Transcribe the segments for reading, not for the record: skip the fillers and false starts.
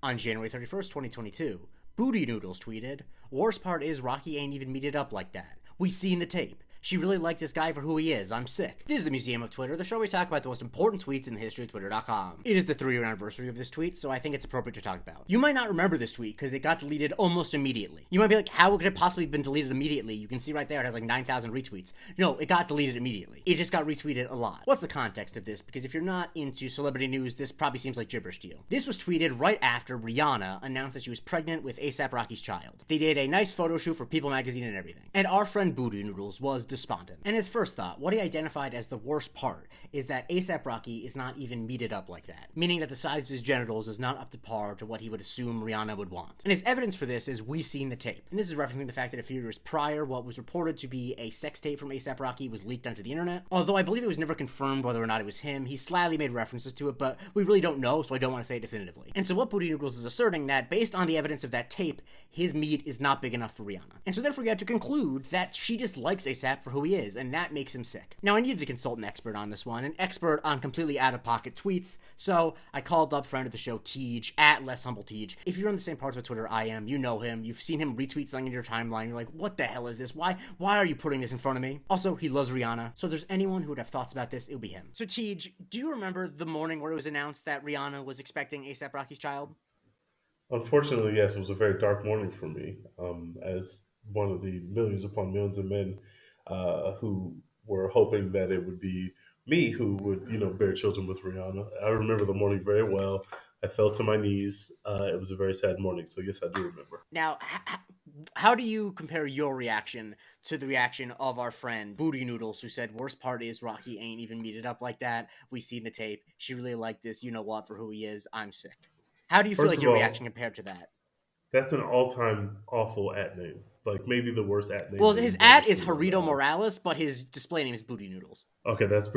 On January 31st, 2022, Booty Noodles tweeted, "Worst part is Rocky ain't even meted up like that. We seen the tape. She really liked this guy for who he is. I'm sick." This is the Museum of Twitter, the show where we talk about the most important tweets in the history of Twitter.com. It is the 3-year anniversary of this tweet, so I think it's appropriate to talk about. You might not remember this tweet because it got deleted almost immediately. You might be like, how could it possibly have been deleted immediately? You can see right there it has like 9,000 retweets. No, it got deleted immediately. It just got retweeted a lot. What's the context of this? Because if you're not into celebrity news, this probably seems like gibberish to you. This was tweeted right after Rihanna announced that she was pregnant with A$AP Rocky's child. They did a nice photo shoot for People magazine and everything. And our friend Booty Noodles was despondent. And his first thought, what he identified as the worst part, is that A$AP Rocky is not even meted up like that, meaning that the size of his genitals is not up to par to what he would assume Rihanna would want. And his evidence for this is we seen the tape. And this is referencing the fact that a few years prior, what was reported to be a sex tape from A$AP Rocky was leaked onto the internet. Although I believe it was never confirmed whether or not it was him, he slyly made references to it, but we really don't know, so I don't want to say it definitively. And so what Booty Noodles is asserting that, based on the evidence of that tape, his meat is not big enough for Rihanna. And so therefore we had to conclude that she just likes A$AP for who he is, and that makes him sick. Now, I needed to consult an expert on this one, an expert on completely out-of-pocket tweets, so I called up friend of the show, Teej, at Less Humble Teej. If you're on the same parts of Twitter I am, you know him, you've seen him retweet something in your timeline, you're like, what the hell is this? Why are you putting this in front of me? Also, he loves Rihanna, so if there's anyone who would have thoughts about this, it would be him. So Teej, do you remember the morning where it was announced that Rihanna was expecting A$AP Rocky's child? Unfortunately, yes, it was a very dark morning for me, as one of the millions upon millions of men who were hoping that it would be me who would, bear children with Rihanna. I remember the morning very well. I fell to my knees. It was a very sad morning. So, yes, I do remember. Now, how do you compare your reaction to the reaction of our friend Booty Noodles, who said, worst part is Rocky ain't even meted up like that. We seen the tape. She really liked this, you know what, for who he is. I'm sick. How do you feel First like of your reaction all, compared to that? that's an all time awful at name. Like maybe the worst at name Well, that his we've ever ad is seen on the Harito app. Morales, but his display name is Booty Noodles. Okay, that's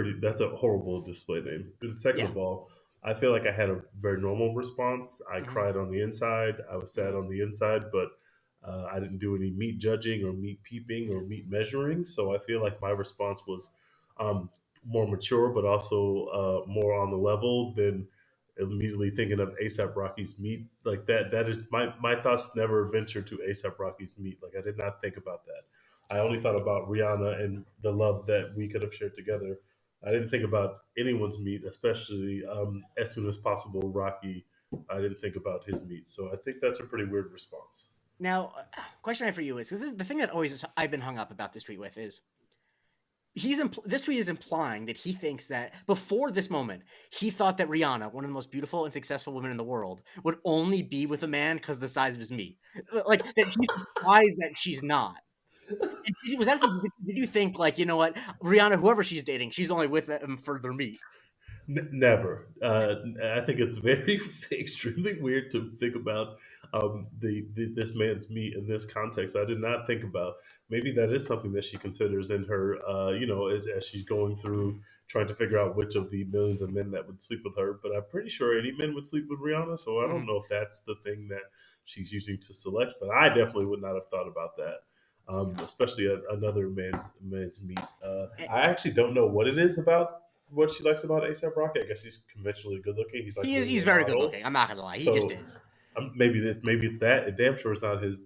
a horrible display name. And second Yeah. of all, I feel like I had a very normal response. I Mm-hmm. cried on the inside. I was sad Mm-hmm. on the inside, but I didn't do any meat judging or meat peeping or meat measuring. So I feel like my response was um, more mature, but also more on the level than immediately thinking of ASAP Rocky's meat. Like that is my thoughts never ventured to ASAP Rocky's meat. Like I did not think about that. I only thought about Rihanna and the love that we could have shared together. I didn't think about anyone's meat, especially as soon as possible Rocky. I didn't think about his meat. So I think that's a pretty weird response. Now, question I have for you is, because the thing that always I've been hung up about this tweet with is, this tweet is implying that he thinks that before this moment, he thought that Rihanna, one of the most beautiful and successful women in the world, would only be with a man because of the size of his meat. Like that he's surprised that she's not. And did you think like, you know what, Rihanna, whoever she's dating, she's only with him for their meat? Never. I think it's very extremely weird to think about this man's meat in this context. I did not think about maybe that is something that she considers in her, as she's going through trying to figure out which of the millions of men that would sleep with her. But I'm pretty sure any men would sleep with Rihanna, so I Mm-hmm. don't know if that's the thing that she's using to select. But I definitely would not have thought about that. Especially another man's meat. I actually don't know what it is about what she likes about ASAP Rocky. I guess he's conventionally good looking. He's like maybe He's a very good model. looking. I'm not gonna lie, he just So is. maybe it's that. And damn sure it's not his.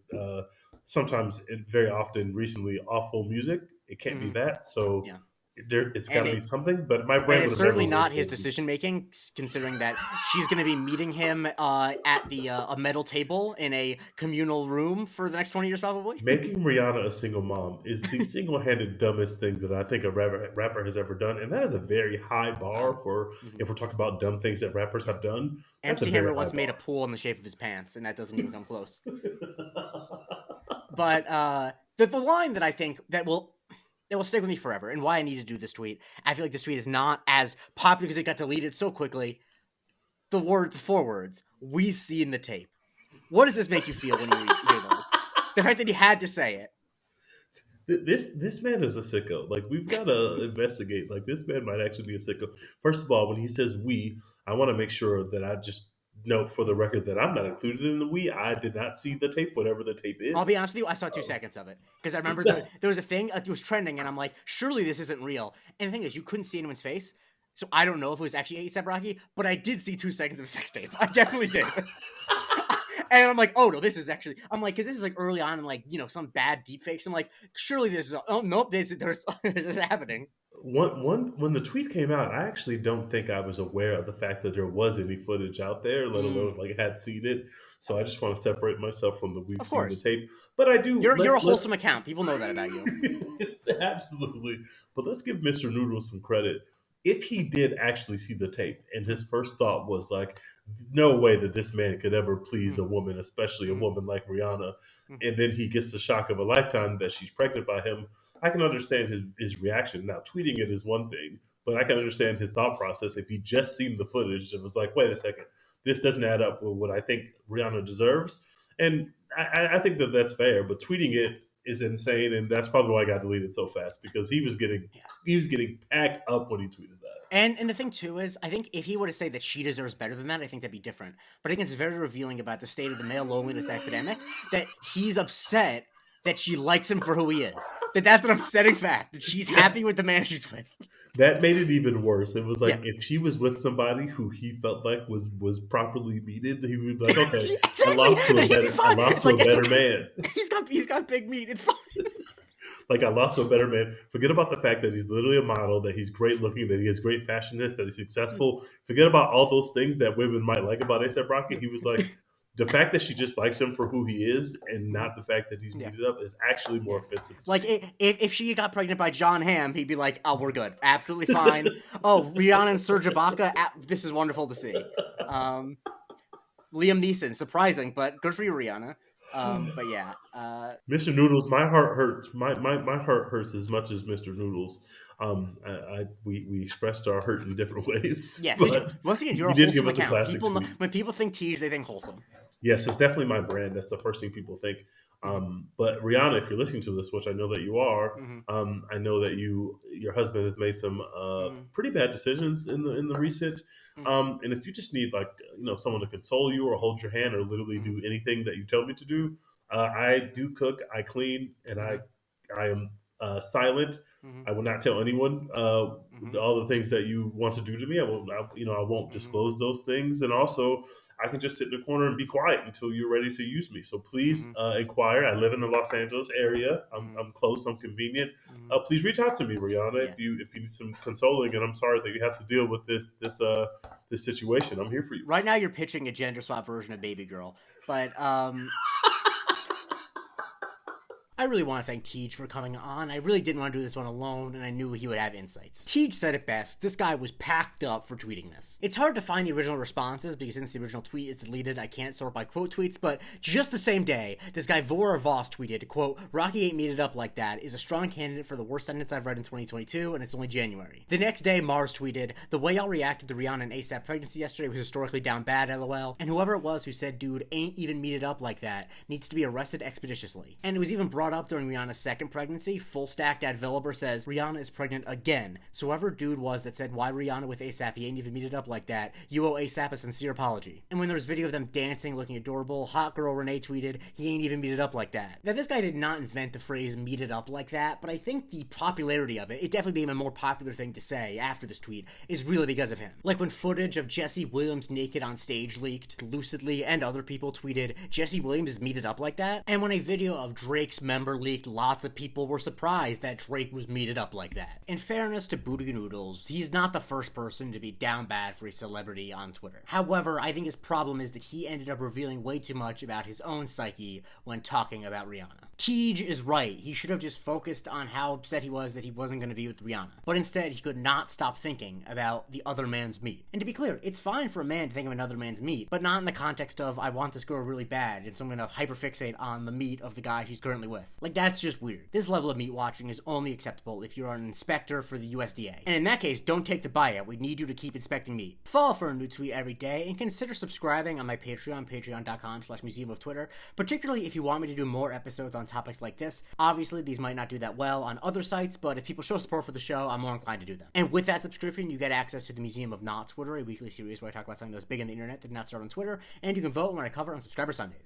Sometimes and very often recently awful music. It can't be Mm-hmm. that. So Yeah, it's got and to be it something. But my and brain would it's have never certainly went not to his decision making, considering that she's going to be meeting him at the a metal table in a communal room for the next 20 years, probably. making Rihanna a single mom is the single-handed dumbest thing that I think a rapper has ever done, and that is a very high bar Wow. for Mm-hmm. if we're talking about dumb things that rappers have done. That's a MC very Hammer high once made a bar. pool in the shape of his pants, and that doesn't even come close. But the line that I think that will stick with me forever, and why I need to do this tweet. I feel like this tweet is not as popular because it got deleted so quickly. The four words, "We seen the tape." What does this make you feel when you hear those? The fact that he had to say it. This man is a sicko. Like we've got to investigate. Like this man might actually be a sicko. First of all, when he says "we," I want to make sure that I just note for the record that I'm not included in the "we." I did not see the tape, whatever the tape I'll be is. honest with you, I saw 2 seconds of it because I remember Um, there was a thing, it was trending, and I'm like, surely this isn't real. And the thing is, you couldn't see anyone's face. so I don't know if it was actually A$AP Rocky, but I did see 2 seconds of a sex tape. I definitely did. And I'm like, oh no, this is actually. I'm like, because this is like early on in like some bad deepfakes. I'm like, surely this is. Oh nope, this is happening. When the tweet came out, I actually don't think I was aware of the fact that there was any footage out there, let Mm, alone like had seen it. So I just want to separate myself from the we've of seen the course, tape. But I do you're a let's wholesome account. People know that about you. absolutely. But let's give Mr. Noodles some credit. If he did actually see the tape and his first thought was like, no way that this man could ever please Mm, a woman, especially a mm, woman like Rihanna, mm, and then he gets the shock of a lifetime that she's pregnant by him, I can understand his reaction. Now, tweeting it is one thing, but I can understand his thought process if he just seen the footage and was like, wait a second, this doesn't add up with what I think Rihanna deserves. And I think that that's fair, but tweeting it is insane, and that's probably why I got deleted so fast because yeah. he was getting packed up when he tweeted that. And the thing too is, I think if he were to say that she deserves better than that, I think that'd be different. But I think it's very revealing about the state of the male loneliness epidemic that he's upset that she likes him for who he is. That's an upsetting fact that she's happy Yes, with the man she's with. that made it even worse. It was like Yeah, if she was with somebody who he felt like was properly needed, he would be like, okay, exactly. And he'd be I fine. lost It's to like a it's better okay. man. He's got big meat. It's fine. Like I lost to a better man. Forget about the fact that he's literally a model, that he's great looking, that he has great fashion sense, that he's successful. Forget about all those things that women might like about ASAP Rocky. He was like, the fact that she just likes him for who he is and not the fact that he's Yeah. beat it up is actually more Yeah. offensive to Like me. if she got pregnant by John Hamm, he'd be like, "Oh, we're good, absolutely fine." Oh, Rihanna and Serge Ibaka, this is wonderful to see. Um, Liam Neeson, surprising, but good for you, Rihanna. But yeah, Mr. Noodles, my heart hurts. My heart hurts as much as Mr. Noodles. We expressed our hurt in different ways, yeah. Because but once again, you're he a did give wholesome us a account. classic People know tweet. when people think Teej, they think wholesome. Yes, it's definitely my brand. That's the first thing people think. Hmm. But Rihanna, if you're listening to this, which I know that you are, Hmm. I know that your husband has made some Hmm. pretty bad decisions in the recent. Hmm. And if you just need like someone to console you or hold your hand or literally Hmm. do anything that you tell me to do, I do cook, I clean, and Hmm. I am silent. Hmm. I will not tell anyone Hmm. all the things that you want to do to me. I won't Hmm. disclose those things, and also I can just sit in the corner and be quiet until you're ready to use me. So please Hmm. inquire. I live in the Los Angeles area. Hmm. I'm close. I'm convenient. Hmm. Please reach out to me, Rihanna, Yeah. if you need some consoling. And I'm sorry that you have to deal with this situation. I'm here for you. Right now, you're pitching a gender swap version of Baby Girl, but I really want to thank Teej for coming on. I really didn't want to do this one alone, and I knew he would have insights. Teej said it best. This guy was packed up for tweeting this. It's hard to find the original responses because since the original tweet is deleted, I can't sort by quote tweets, but just the same day, this guy Vora Voss tweeted, quote, "Rocky ain't made it up like that is a strong candidate for the worst sentence I've read in 2022, and it's only January." The next day, Mars tweeted, "The way y'all reacted to Rihanna and ASAP pregnancy yesterday was historically down bad, lol, and whoever it was who said dude ain't even made it up like that needs to be arrested expeditiously." And it was even brought up during Rihanna's second pregnancy. Full Stack Developer says Rihanna is pregnant again. So whoever dude was that said why Rihanna with ASAP, he ain't even meet it up like that, you owe ASAP a sincere apology. And when there was video of them dancing, looking adorable, hot girl Renee tweeted, he ain't even meet it up like that. Now this guy did not invent the phrase meet it up like that, but I think the popularity of it definitely became a more popular thing to say after this tweet, is really because of him. Like when footage of Jesse Williams naked on stage leaked, Lucidly and other people tweeted, Jesse Williams is meet it up like that? And when a video of Drake's member leaked, lots of people were surprised that Drake was meted up like that. In fairness to Booty Noodles, he's not the first person to be down bad for a celebrity on Twitter. However, I think his problem is that he ended up revealing way too much about his own psyche when talking about Rihanna. Teej is right. He should have just focused on how upset he was that he wasn't going to be with Rihanna. But instead, he could not stop thinking about the other man's meat. And to be clear, it's fine for a man to think of another man's meat, but not in the context of, I want this girl really bad, and so I'm going to hyperfixate on the meat of the guy she's currently with. Like, that's just weird. This level of meat watching is only acceptable if you're an inspector for the USDA. And in that case, don't take the buyout. We need you to keep inspecting meat. Follow for a new tweet every day, and consider subscribing on my Patreon, patreon.com/museum of Twitter, particularly if you want me to do more episodes on topics like this. Obviously, these might not do that well on other sites, but if people show support for the show, I'm more inclined to do them. And with that subscription, you get access to the Museum of Not Twitter, a weekly series where I talk about something that's big on the internet that did not start on Twitter, and you can vote when I cover on Subscriber Sundays.